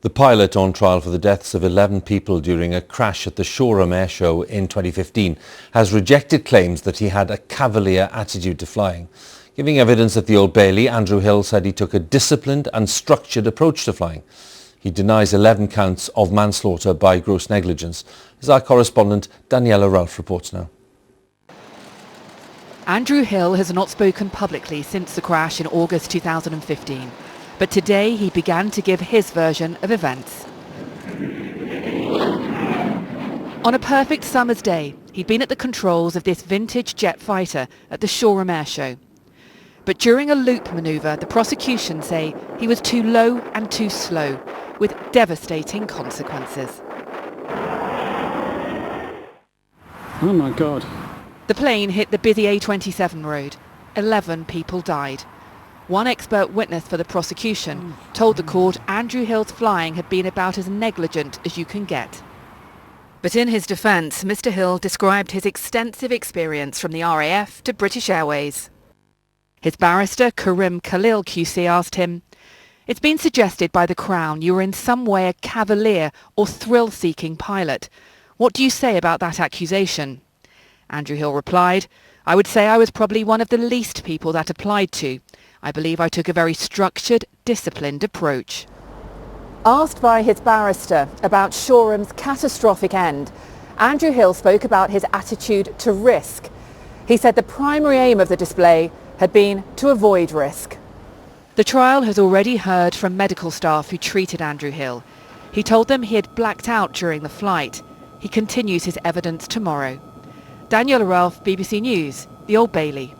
The pilot on trial for the deaths of 11 people during a crash at the Shoreham Airshow in 2015 has rejected claims that he had a cavalier attitude to flying. Giving evidence at the Old Bailey, Andrew Hill said he took a disciplined and structured approach to flying. He denies 11 counts of manslaughter by gross negligence. As our correspondent Daniela Ralph reports now. Andrew Hill has not spoken publicly since the crash in August 2015. But today he began to give his version of events. On a perfect summer's day, he'd been at the controls of this vintage jet fighter at the Shoreham Airshow. But during a loop manoeuvre, the prosecution say he was too low and too slow, with devastating consequences. Oh my God. The plane hit the busy A27 road. 11 people died. One expert witness for the prosecution told the court Andrew Hill's flying had been about as negligent as you can get. But in his defence, Mr Hill described his extensive experience from the RAF to British Airways. His barrister, Karim Khalil QC, asked him, "It's been suggested by the Crown you were in some way a cavalier or thrill-seeking pilot. What do you say about that accusation?" Andrew Hill replied, "I would say I was probably one of the least people that applied to. I believe I took a very structured, disciplined approach." Asked by his barrister about Shoreham's catastrophic end, Andrew Hill spoke about his attitude to risk. He said the primary aim of the display had been to avoid risk. The trial has already heard from medical staff who treated Andrew Hill. He told them he had blacked out during the flight. He continues his evidence tomorrow. Daniela Ralph, BBC News, the Old Bailey.